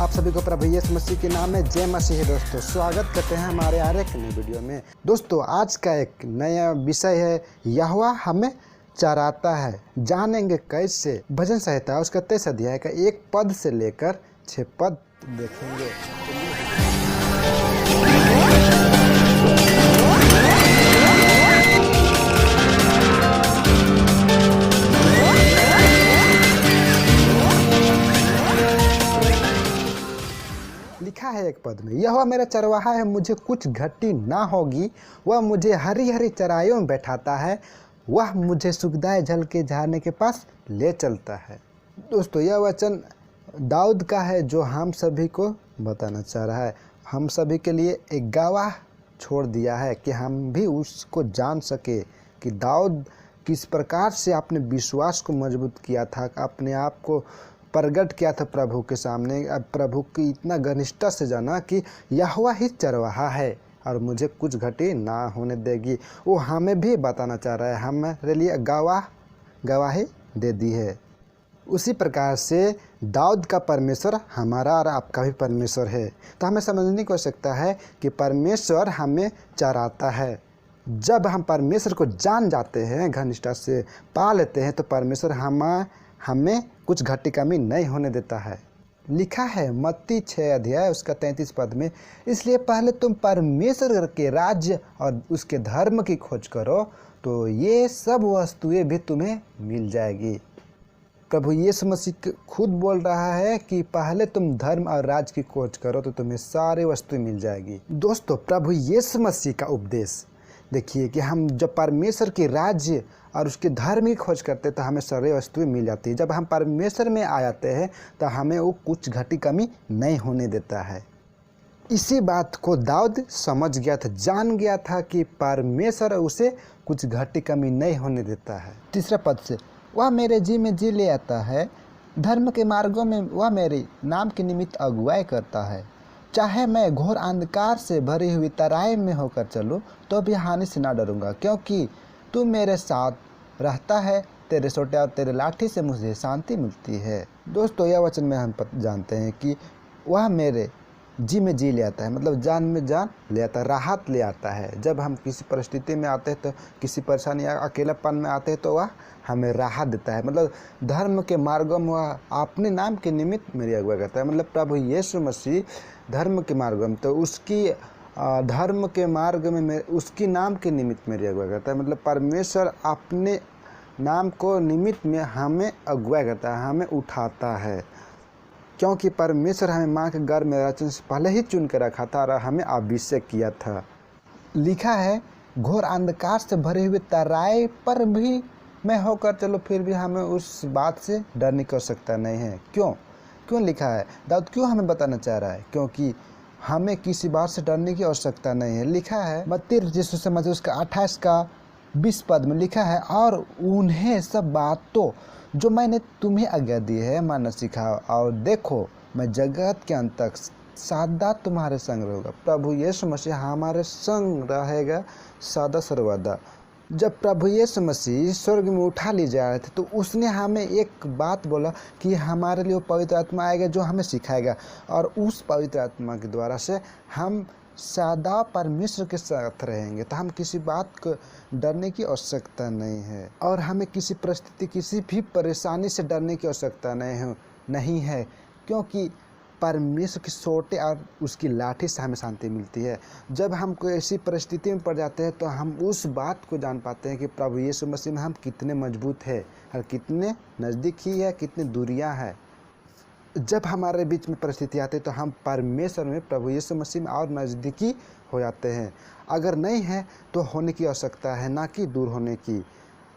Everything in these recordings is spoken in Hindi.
आप सभी को प्रभु यीशु मसीह के नाम में जय मसीह। दोस्तों स्वागत करते हैं हमारे और एक नई वीडियो में। दोस्तों आज का एक नया विषय है यहोवा हमें चराता है। जानेंगे कैसे। भजन संहिता उसका 23 अध्याय का 1 पद से लेकर 6 पद देखेंगे। लिखा है एक पद में, यहोवा मेरा चरवाहा है, मुझे कुछ घटी ना होगी। वह मुझे हरी हरी चराइयों में बैठाता है, वह मुझे सुखदायक जल के झरने के पास ले चलता है। दोस्तों यह वचन दाऊद का है जो हम सभी को बताना चाह रहा है। हम सभी के लिए एक गवाह छोड़ दिया है कि हम भी उसको जान सके कि दाऊद किस प्रकार से अपने विश्वास को मजबूत किया था, अपने आप को प्रकट किया था प्रभु के सामने। अब प्रभु की इतना घनिष्ठता से जाना कि यहोवा ही चरवाहा है और मुझे कुछ घटी ना होने देगी। वो हमें भी बताना चाह रहा है, हमारे लिए गवाही दे दी है। उसी प्रकार से दाऊद का परमेश्वर हमारा और आपका भी परमेश्वर है। तो हमें समझने को सकता है कि परमेश्वर हमें चराता है। जब हम परमेश्वर को जान जाते हैं, घनिष्ठता से पा लेते हैं, तो परमेश्वर हमें कुछ घटी कमी नहीं होने देता है। लिखा है मत्ती 6 अध्याय उसका 33 पद में, इसलिए पहले तुम परमेश्वर के राज्य और उसके धर्म की खोज करो तो ये सब वस्तुएं भी तुम्हें मिल जाएगी। प्रभु यीशु मसीह खुद बोल रहा है कि पहले तुम धर्म और राज्य की खोज करो तो तुम्हें सारी वस्तुएं मिल जाएगी। दोस्तों प्रभु यीशु मसीह का उपदेश देखिए कि हम जब परमेश्वर के राज्य और उसके धर्म की खोज करते हैं तो हमें सारी वस्तुएं मिल जाती है। जब हम परमेश्वर में आ जाते हैं तो हमें वो कुछ घटी कमी नहीं होने देता है। इसी बात को दाऊद समझ गया था, जान गया था कि परमेश्वर उसे कुछ घटी कमी नहीं होने देता है। तीसरा पद से, वह मेरे जी में जी ले आता है, धर्म के मार्गों में वह मेरे नाम के निमित्त अगुवाई करता है। चाहे मैं घोर अंधकार से भरी हुई तराई में होकर चलूँ तो भी हानि से ना डरूंगा, क्योंकि तू मेरे साथ रहता है। तेरे सोटे और तेरे लाठी से मुझे शांति मिलती है। दोस्तों यह वचन में हम जानते हैं कि वह मेरे जी में जी ले आता है, मतलब जान में जान ले आता है, राहत ले आता है। जब हम किसी परिस्थिति में आते हैं तो किसी परेशानी या अकेलापन में आते हैं तो वह हमें राहत देता है। मतलब धर्म के मार्गों में वह अपने नाम के निमित्त मेरी अगुवाई करता है। मतलब प्रभु यीशु मसीह धर्म के मार्गों में, तो उसकी धर्म के मार्ग में उसकी नाम के निमित्त मेरी अगुवाई करता है। मतलब परमेश्वर अपने नाम को निमित्त में हमें अगुवाई करता है, हमें उठाता है, क्योंकि परमेश्वर हमें माँ के गर्भ में रचने से पहले ही चुन के रखा था और हमें अभिषेक किया था। लिखा है घोर अंधकार से भरे हुए तराई पर भी मैं होकर चलो फिर भी हमें उस बात से डरने की आवश्यकता नहीं है। क्यों लिखा है? दाऊद क्यों हमें बताना चाह रहा है? क्योंकि हमें किसी बात से डरने की आवश्यकता नहीं है। लिखा है मत्ती यीशु समझ उसका 28 का 20 पद में लिखा है, और उन्हें सब बातों जो मैंने तुम्हें आज्ञा दी है मानना सिखाओ, और देखो मैं जगत के अंत तक सदा तुम्हारे संग रहूँगा। प्रभु यीशु मसीह हमारे संग रहेगा सदा सर्वदा। जब प्रभु यीशु मसीह स्वर्ग में उठा ले जा रहे थे तो उसने हमें एक बात बोला कि हमारे लिए वो पवित्र आत्मा आएगा जो हमें सिखाएगा, और उस पवित्र आत्मा के द्वारा से हम सदा परमेश्वर के साथ रहेंगे। तो हम किसी बात को डरने की आवश्यकता नहीं है, और हमें किसी परिस्थिति किसी भी परेशानी से डरने की आवश्यकता नहीं है, क्योंकि परमेश्वर की सोटे और उसकी लाठी से हमें शांति मिलती है। जब हम कोई ऐसी परिस्थिति में पड़ जाते हैं तो हम उस बात को जान पाते हैं कि प्रभु यीशु मसीह में हम कितने मजबूत हैं और कितने नज़दीक ही है, कितनी दूरियां हैं। जब हमारे बीच में परिस्थिति आती है तो हम परमेश्वर में, प्रभु यीशु मसीह में और नज़दीकी हो जाते हैं। अगर नहीं है तो होने की आवश्यकता है, ना कि दूर होने की।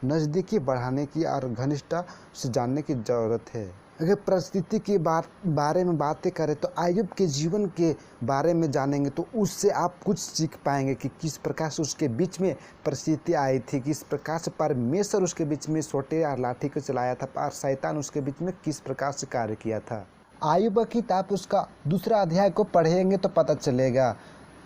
नज़दीकी बढ़ाने की और घनिष्ठता से जानने की ज़रूरत है। अगर परिस्थिति के बारे में बातें करें तो अय्यूब के जीवन के बारे में जानेंगे तो उससे आप कुछ सीख पाएंगे कि किस प्रकार से उसके बीच में परिस्थिति आई थी, किस प्रकार से परमेश्वर उसके बीच में सोटे और लाठी को चलाया था, और शैतान उसके बीच में किस प्रकार से कार्य किया था। अय्यूब की किताब उसका 2 अध्याय को पढ़ेंगे तो पता चलेगा।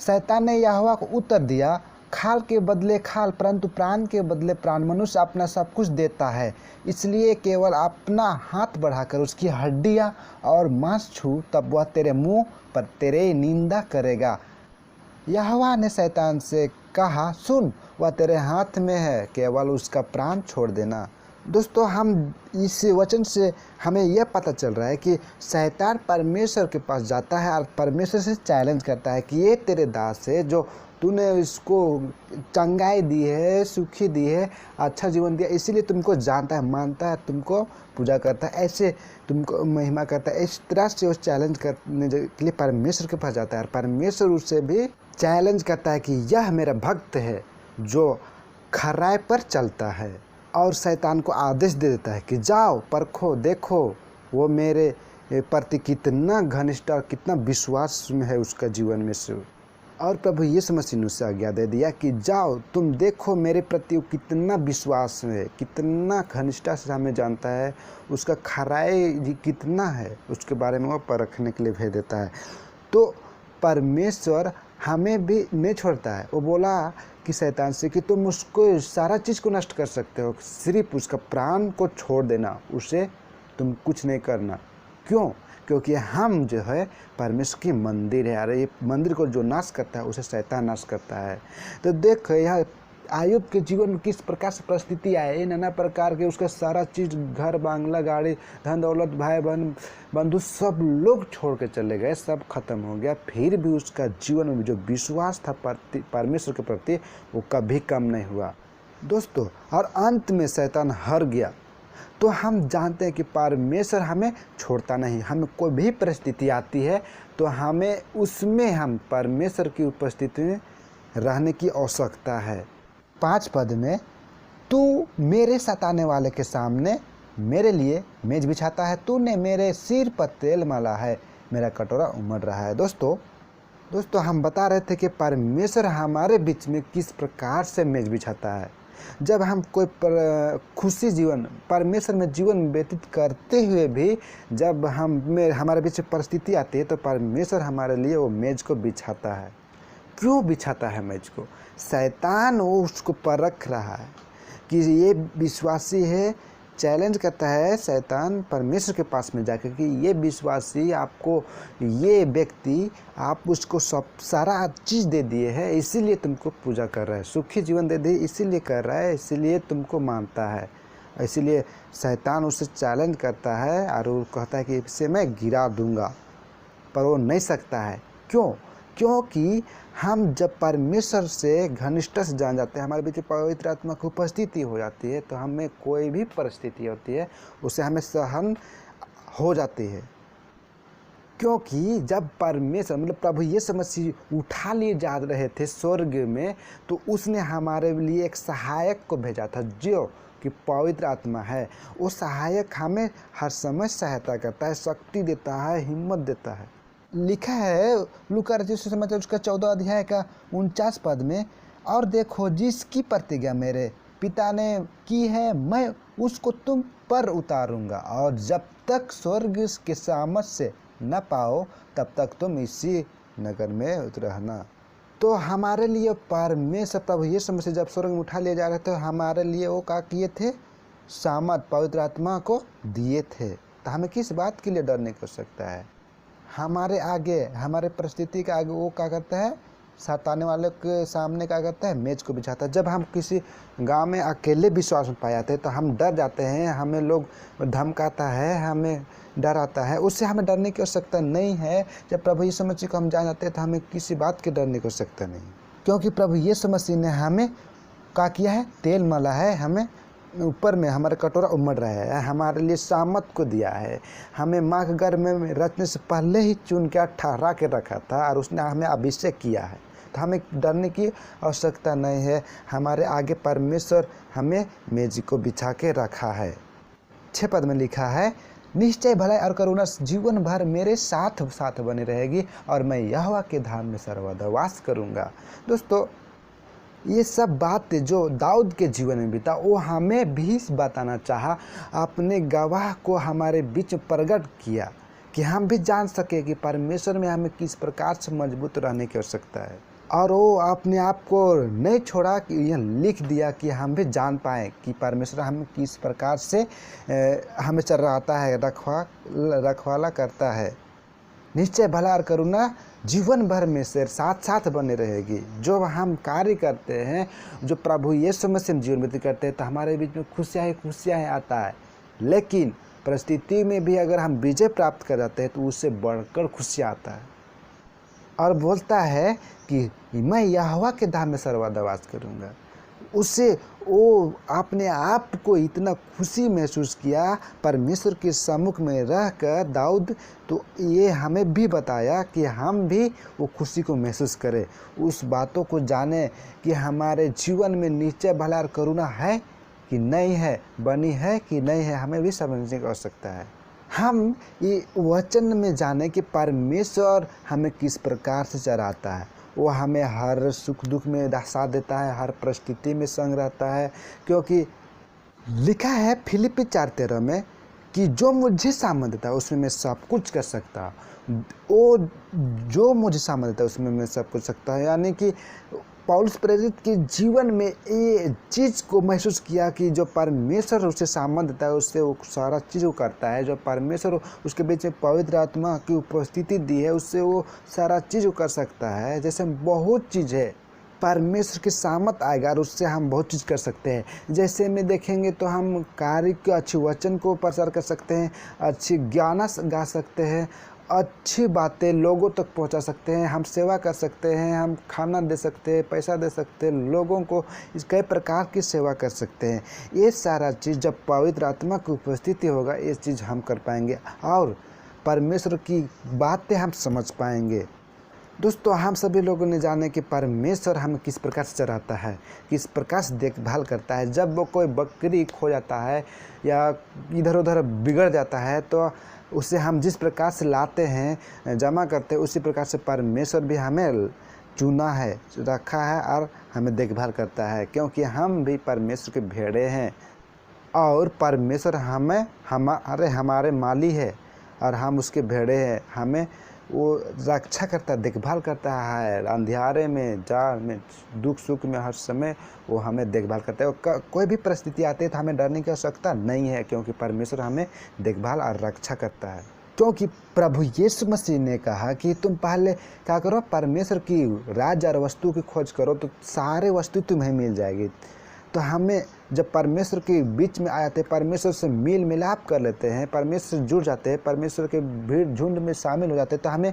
शैतान ने यहोवा को उत्तर दिया, खाल के बदले खाल, परंतु प्राण के बदले प्राण। मनुष्य अपना सब कुछ देता है, इसलिए केवल अपना हाथ बढ़ाकर उसकी हड्डियाँ और मांस छू, तब वह तेरे मुंह पर तेरे निंदा करेगा। यहोवा ने शैतान से कहा, सुन, वह तेरे हाथ में है, केवल उसका प्राण छोड़ देना। दोस्तों, हम इस वचन से हमें यह पता चल रहा है कि शैतान परमेश्वर के पास जाता है और परमेश्वर से चैलेंज करता है कि ये तेरे दास है जो तूने इसको चंगाई दी है, सुखी दी है, अच्छा जीवन दिया, इसीलिए तुमको जानता है, मानता है, तुमको पूजा करता है, ऐसे तुमको महिमा करता है। इस तरह से वो चैलेंज करने के लिए परमेश्वर के पास जाता है और परमेश्वर उससे भी चैलेंज करता है कि यह मेरा भक्त है जो खराई पर चलता है, और शैतान को आदेश दे देता है कि जाओ परखो, देखो वो मेरे प्रति कितना घनिष्ठ और कितना विश्वास में है उसका जीवन में से। और प्रभु यीशु मसीह ने उसे आज्ञा दे दिया कि जाओ तुम देखो मेरे प्रति वो कितना विश्वास है, कितना घनिष्ठता से हमें जानता है, उसका खराई कितना है, उसके बारे में वो परखने के लिए भेज देता है। तो परमेश्वर हमें भी नहीं छोड़ता है। वो बोला कि शैतान से कि तुम उसको सारा चीज़ को नष्ट कर सकते हो, सिर्फ उसका प्राण को छोड़ देना, उसे तुम कुछ नहीं करना। क्यों? क्योंकि हम जो है परमेश्वर की मंदिर है, अरे ये मंदिर को जो नाश करता है उसे शैतान नाश करता है। तो देख यह आयुब के जीवन में किस प्रकार से परिस्थिति आए, नाना प्रकार के उसका सारा चीज़, घर बांग्ला, गाड़ी, धन दौलत, भाई बहन, बंधु सब लोग छोड़ के चले गए, सब खत्म हो गया। फिर भी उसका जीवन में जो विश्वास था परमेश्वर के प्रति वो कभी कम नहीं हुआ दोस्तों। और अंत में शैतान हार गया। तो हम जानते हैं कि परमेश्वर हमें छोड़ता नहीं। हमें कोई भी परिस्थिति आती है तो हमें उसमें हम परमेश्वर की उपस्थिति में रहने की आवश्यकता है। 5 पद में, तू मेरे सताने वाले के सामने मेरे लिए मेज बिछाता है, तूने मेरे सिर पर तेल मला है, मेरा कटोरा उमड़ रहा है। दोस्तों हम बता रहे थे कि परमेश्वर हमारे बीच में किस प्रकार से मेज बिछाता है। जब हम कोई खुशी जीवन परमेश्वर में जीवन व्यतीत करते हुए भी जब हमारे बीच परिस्थिति आती है तो परमेश्वर हमारे लिए वो मेज को बिछाता है। क्यों बिछाता है मेज को? शैतान वो उसको परख रहा है कि ये विश्वासी है। चैलेंज करता है शैतान परमेश्वर के पास में जाकर कि ये विश्वासी आपको, ये व्यक्ति, आप उसको सब सारा चीज़ दे दिए है, इसीलिए तुमको पूजा कर रहा है, सुखी जीवन दे दिए इसीलिए कर रहा है, इसीलिए तुमको मानता है। इसीलिए शैतान उससे चैलेंज करता है और वो कहता है कि इसे मैं गिरा दूंगा, पर वो नहीं सकता है। क्यों? क्योंकि हम जब परमेश्वर से घनिष्ठता से जान जाते हैं, हमारे बीच पवित्र आत्मा की उपस्थिति हो जाती है, तो हमें कोई भी परिस्थिति होती है उसे हमें सहन हो जाती है। क्योंकि जब परमेश्वर मतलब प्रभु यीशु मसीह उठा लिए जा रहे थे स्वर्ग में, तो उसने हमारे लिए एक सहायक को भेजा था जो कि पवित्र आत्मा है। वो सहायक हमें हर समय सहायता करता है, शक्ति देता है, हिम्मत देता है। लिखा है लूका रचित सुसमाचार उसका 14 अध्याय का 49 पद में, और देखो जिसकी प्रतिज्ञा मेरे पिता ने की है मैं उसको तुम पर उतारूंगा, और जब तक स्वर्ग के सामर्थ से न पाओ तब तक तुम इसी नगर में रहना। तो हमारे लिए परमेश्वर प्रभु यीशु मसीह जब स्वर्ग में उठा लिए जा रहे थे, हमारे लिए वो क्या किए थे? सामर्थ पवित्र आत्मा को दिए थे। तो हमें किस बात के लिए डर नहीं कर सकता है? हमारे आगे, हमारे परिस्थिति के आगे वो क्या करता है? सताने वाले के सामने क्या करता है? मेज को बिछाता है। जब हम किसी गांव में अकेले विश्वास में पाए जाते हैं तो हम डर जाते हैं, हमें लोग धमकाता है, हमें डर आता है, उससे हमें डरने की आवश्यकता नहीं है। जब प्रभु यीशु मसीह को हम जान जाते हैं तो हमें किसी बात के डरने की आवश्यकता नहीं, क्योंकि प्रभु यीशु मसीह ने हमें क्या किया है? तेल मला है, हमें ऊपर में हमारा कटोरा उमड़ रहा है, हमारे लिए सामत को दिया है, हमें माँ के गर्भ में रचने से पहले ही चुन के ठहरा के रखा था और उसने हमें अभिषेक किया है। तो हमें डरने की आवश्यकता नहीं है। हमारे आगे परमेश्वर हमें मेज को बिछा के रखा है। 6 पद में लिखा है, निश्चय भलाई और करुणा जीवन भर मेरे साथ साथ बनी रहेगी और मैं यहोवा के धाम में सर्वदा वास करूँगा। दोस्तों ये सब बातें जो दाऊद के जीवन में बीता वो हमें भी बताना चाहा, अपने गवाह को हमारे बीच प्रकट किया कि हम भी जान सके कि परमेश्वर में हमें किस प्रकार से मजबूत रहने की आवश्यकता है। और वो अपने आप को नहीं छोड़ा कि यह लिख दिया कि हम भी जान पाएँ कि परमेश्वर हमें किस प्रकार से हमें चराता है, रखवाला करता है। निश्चय भला और करुणा जीवन भर में से साथ साथ बने रहेगी। जो हम कार्य करते हैं, जो प्रभु यीशु मसीह जीवन व्यतीत करते हैं, तो हमारे बीच में खुशियाँ ही आता है। लेकिन परिस्थिति में भी अगर हम विजय प्राप्त कर जाते हैं तो उससे बढ़कर खुशियाँ आता है। और बोलता है कि मैं यहोवा के धाम में सर्वदा वास करूँगा। उससे वो अपने आप को इतना खुशी महसूस किया परमेश्वर के सम्मुख में रहकर दाऊद, तो ये हमें भी बताया कि हम भी वो खुशी को महसूस करें, उस बातों को जाने कि हमारे जीवन में निश्चय भला और करुणा है कि नहीं है, बनी है कि नहीं है, हमें भी समझने की आवश्यकता है। हम ये वचन में जाने कि परमेश्वर हमें किस प्रकार से चराता है। वो हमें हर सुख दुख में साथ देता है, हर परिस्थिति में संग रहता है, क्योंकि लिखा है फिलिप्पी 4:13 में कि जो मुझे सामर्थ देता है उसमें मैं सब कुछ कर सकता हूँ। वो जो मुझे सामर्थ देता है उसमें मैं सब कुछ सकता है। यानी कि पौलुस प्रेरित के जीवन में ये चीज़ को महसूस किया कि जो परमेश्वर उसे सामर्थ देता है उससे वो सारा चीज़ वो करता है। जो परमेश्वर उसके बीच में पवित्र आत्मा की उपस्थिति दी है उससे वो सारा चीज़ वो कर सकता है। जैसे बहुत चीज़ है, परमेश्वर की सामर्थ आएगा और उससे हम बहुत चीज़ कर सकते हैं। जैसे में देखेंगे तो हम कार्य के अच्छे वचन को प्रचार कर सकते हैं, अच्छी गाना गा सकते हैं, अच्छी बातें लोगों तक पहुंचा सकते हैं, हम सेवा कर सकते हैं, हम खाना दे सकते हैं, पैसा दे सकते हैं, लोगों को इस कई प्रकार की सेवा कर सकते हैं। ये सारा चीज़ जब पवित्र आत्मा की उपस्थिति होगा ये चीज़ हम कर पाएंगे और परमेश्वर की बातें हम समझ पाएंगे। दोस्तों, हम सभी लोगों ने जाने कि परमेश्वर हमें किस प्रकार से चराता है, किस प्रकार से देखभाल करता है। जब वो कोई बकरी खो जाता है या इधर उधर बिगड़ जाता है तो उसे हम जिस प्रकार से लाते हैं, जमा करते हैं, उसी प्रकार से परमेश्वर भी हमें चुना है, रखा है और हमें देखभाल करता है, क्योंकि हम भी परमेश्वर के भेड़े हैं और परमेश्वर हमारे माली है और हम उसके भेड़े हैं। हमें वो रक्षा करता है, देखभाल करता है, अंधियारे में, जाड़ में, दुख सुख में, हर समय वो हमें देखभाल करता है। कोई भी परिस्थिति आती है तो हमें डरने की आवश्यकता नहीं है, क्योंकि परमेश्वर हमें देखभाल और रक्षा करता है। क्योंकि प्रभु यीशु मसीह ने कहा कि तुम पहले क्या करो, परमेश्वर की राज्य और वस्तु की खोज करो तो सारे वस्तु तुम्हें मिल जाएगी। तो हमें जब परमेश्वर के बीच में आ जाते हैं, परमेश्वर से मेल मिलाप कर लेते हैं, परमेश्वर से जुड़ जाते हैं, परमेश्वर के भीड़ झुंड में शामिल हो जाते हैं, तो हमें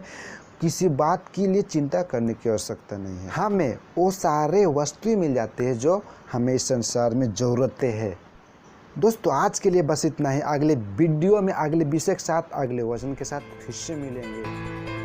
किसी बात के लिए चिंता करने की आवश्यकता नहीं है। हमें वो सारे वस्तुएं मिल जाते हैं जो हमें इस संसार में ज़रूरतें हैं। दोस्तों, आज के लिए बस इतना ही। अगले वीडियो में अगले विषय के साथ, अगले वचन के साथ फिर से मिलेंगे।